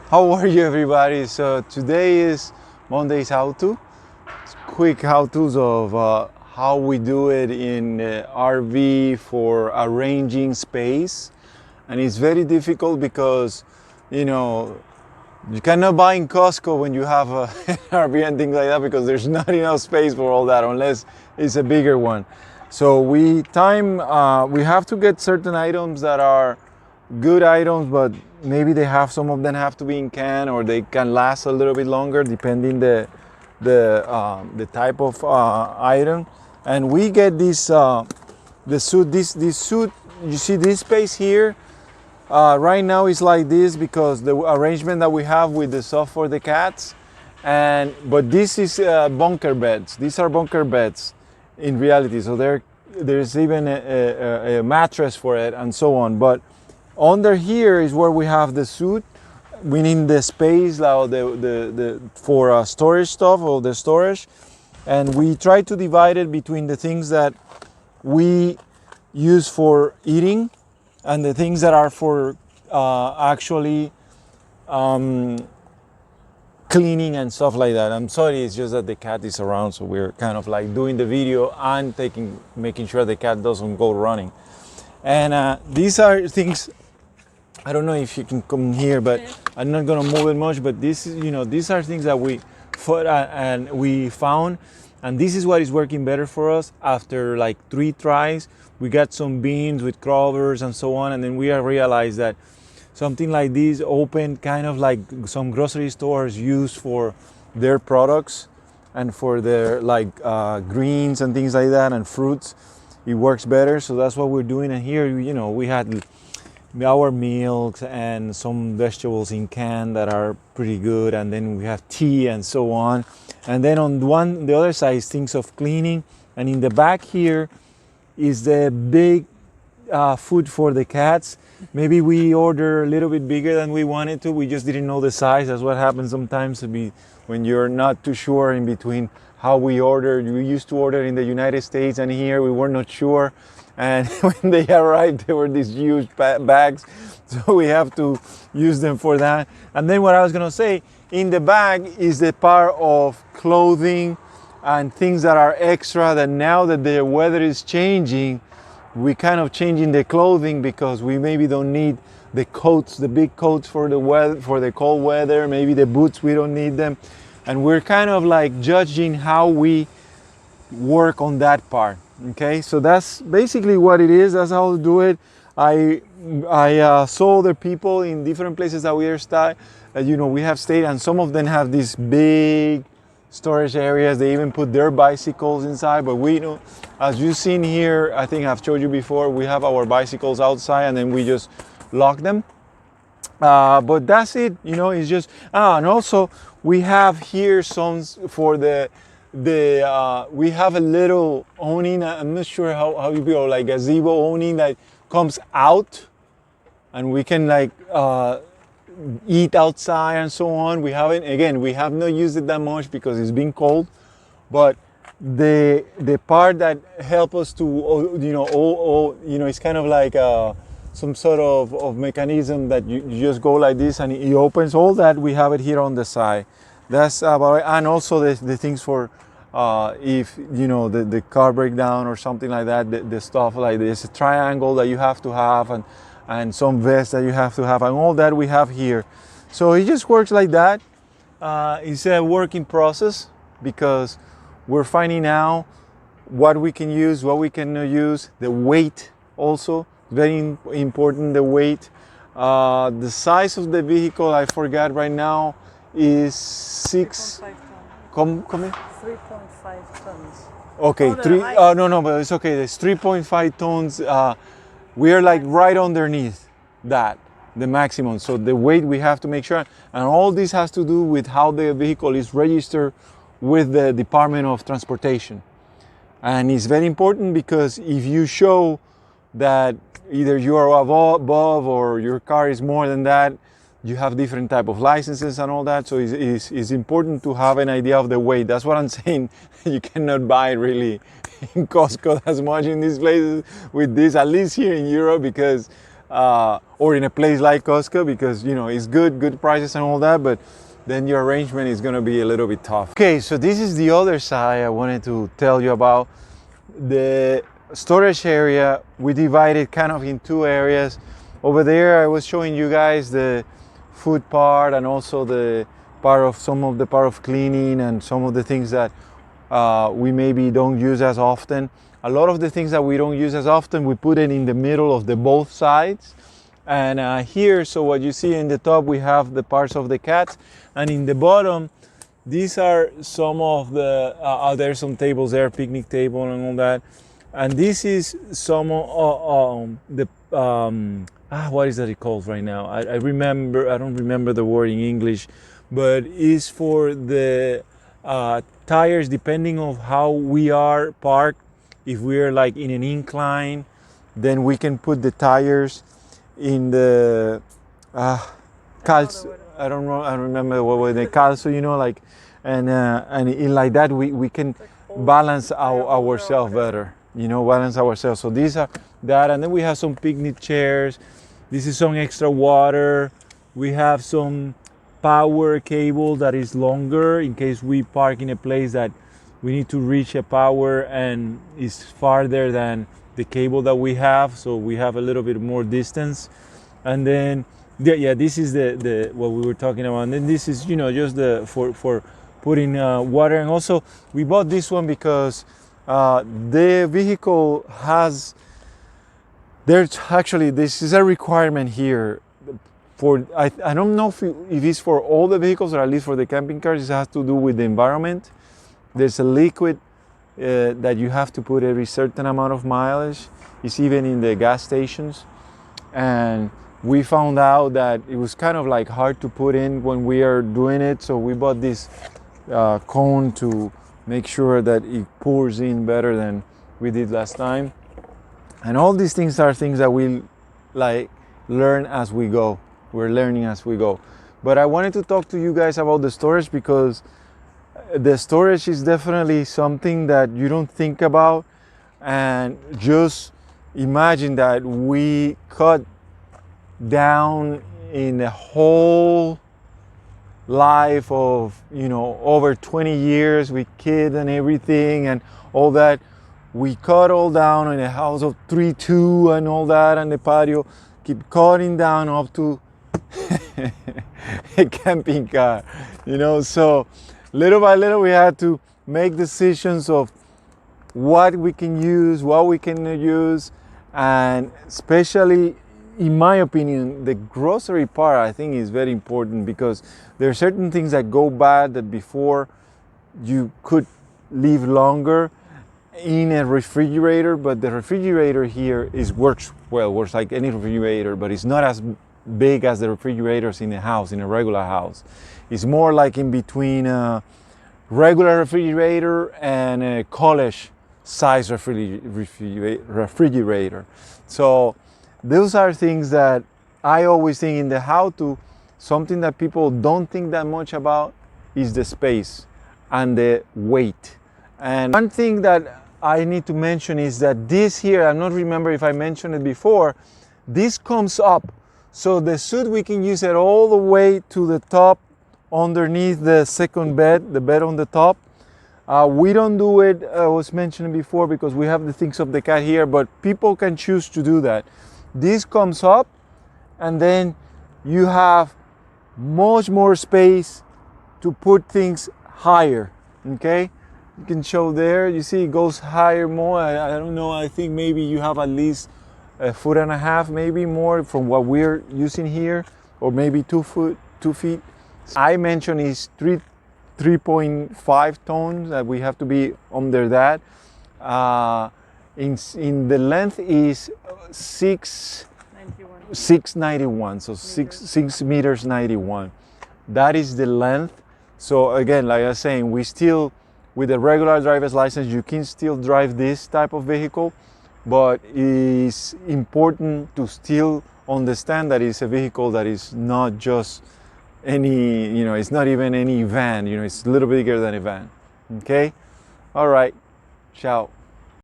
How are you, everybody? So today is Monday's how-to. It's quick how-tos of how we do it in RV for arranging space. And it's very difficult because, you know, you cannot buy in Costco when you have an RV and things like that because there's not enough space for all that unless it's a bigger one. So we have to get certain items that are good items, but maybe some of them have to be in can, or they can last a little bit longer depending the type of item. And we get this the suit. This suit. You see this space here. Right now it's like this because the arrangement that we have with the soft for the cats, but this is bunker beds. These are bunker beds in reality. So there's even a mattress for it and so on. But under here is where we have the suit, meaning the space for storage stuff or the storage, and we try to divide it between the things that we use for eating and the things that are for actually cleaning and stuff like that. I'm sorry, it's just that the cat is around, so we're kind of like doing the video and making sure the cat doesn't go running. And these are things. I don't know if you can come here, but I'm not gonna move it much. But these are things that we found, and this is what is working better for us. After like 3 tries, we got some bins with covers and so on, and then we realized that something like this open, kind of like some grocery stores use for their products and for their greens and things like that and fruits, it works better. So that's what we're doing. And here, we had our milks and some vegetables in can that are pretty good, and then we have tea and so on. And then on the other side is things of cleaning, and in the back here is the big food for the cats. Maybe we order a little bit bigger than we wanted to. We just didn't know the size. That's what happens sometimes when you're not too sure in between how we ordered. We used to order in the United States, and here we were not sure. And when they arrived, there were these huge bags, so we have to use them for that. And then what I was gonna say, in the bag is the part of clothing and things that are extra, that now that the weather is changing, we kind of changing the clothing because we maybe don't need the coats, the big coats for the weather, for the cold weather. Maybe the boots, we don't need them. And we're kind of like judging how we work on that part. Okay, so that's basically what it is. That's how to do it. I saw other people in different places that we have stayed, and some of them have these big storage areas. They even put their bicycles inside. But we know, as you've seen here, I think I've showed you before, we have our bicycles outside and then we just lock them. But that's it. It's just and also we have here some for we have a little awning. I'm not sure how you feel, like gazebo awning that comes out, and we can eat outside and so on. We have not used it that much because it's been cold, but the part that help us to it's kind of like some sort of mechanism that you just go like this and it opens. All that we have it here on the side. That's about it. And also the things for if the car breakdown or something like that, the stuff like this, a triangle that you have to have, and some vests that you have to have, and all that we have here. So it just works like that. It's a working process because we're finding out what we can use, what we cannot use. The weight also, very important, the weight. The size of the vehicle, I forgot right now, is 3.5 tons. Okay, no, but it's okay. It's 3.5 tons. We are like right underneath that, the maximum. So the weight we have to make sure, and all this has to do with how the vehicle is registered with the Department of Transportation. And it's very important because if you show that either you are above or your car is more than that, you have different type of licenses and all that. So it's important to have an idea of the weight. That's what I'm saying. You cannot buy really in Costco as much in these places with this, at least here in Europe, because or in a place like Costco, because you know it's good prices and all that, but then your arrangement is going to be a little bit tough. Okay, so this is the other side I wanted to tell you about. The storage area, we divided kind of in two areas. Over there I was showing you guys the food part, and also the some of the part of cleaning and some of the things that we maybe don't use as often. A lot of the things that we don't use as often, we put it in the middle of the both sides. And here, so what you see in the top, we have the parts of the cats, and in the bottom, these are some of the, there's some tables there, picnic table and all that. And this is some of the, what is that called right now? I don't remember the word in English, but it's for the tires, depending on how we are parked. If we're like in an incline, then we can put the tires in the calzo. I don't know. I don't remember what was the calzo. You know, like, and in like that we can balance ourselves better. You know, balance ourselves. So these are that, and then we have some picnic chairs. This is some extra water. We have some power cable that is longer in case we park in a place that we need to reach a power and is farther than the cable that we have, so we have a little bit more distance. And then this is the what we were talking about. And then this is, you know, just the for putting water. And also we bought this one because the vehicle has, there's actually, this is a requirement here for, I don't know if it's for all the vehicles, or at least for the camping cars. It has to do with the environment. There's a liquid that you have to put every certain amount of mileage. It's even in the gas stations. And we found out that it was kind of like hard to put in when we are doing it. So we bought this cone to make sure that it pours in better than we did last time. And all these things are things that we like learn as we go. We're learning as we go. But I wanted to talk to you guys about the storage, because the storage is definitely something that you don't think about. And just imagine that we cut down in the whole life of, you know, over 20 years with kids and everything and all that. We cut all down in a house of 3-2 and all that, and the patio, keep cutting down up to a camping car, you know. So little by little we had to make decisions of what we can use, what we cannot use. And especially, in my opinion, the grocery part, I think, is very important, because there are certain things that go bad that before you could leave longer in a refrigerator. But the refrigerator here works like any refrigerator, but it's not as big as the refrigerators in a house, in a regular house. It's more like in between a regular refrigerator and a college size refrigerator. So those are things that I always think in the how-to. Something that people don't think that much about is the space and the weight. And one thing that I need to mention is that this here, I'm not remember if I mentioned it before, this comes up. So the suit, we can use it all the way to the top underneath the second bed, the bed on the top. We don't do it, I was mentioning before, because we have the things of the cat here, but people can choose to do that. This comes up, and then you have much more space to put things higher, okay? You can show there, you see it goes higher more. I don't know, I think maybe you have at least 1.5 feet, maybe more from what we're using here, or maybe 2 feet. I mentioned is 3.5 tons that we have to be under that. In the length is 691, so 6 meters 91. That is the length. So again, like I was saying, we still, with a regular driver's license, you can still drive this type of vehicle, but it's important to still understand that it's a vehicle that is not just any, you know, it's not even any van, you know, it's a little bigger than a van. Okay? All right. Ciao.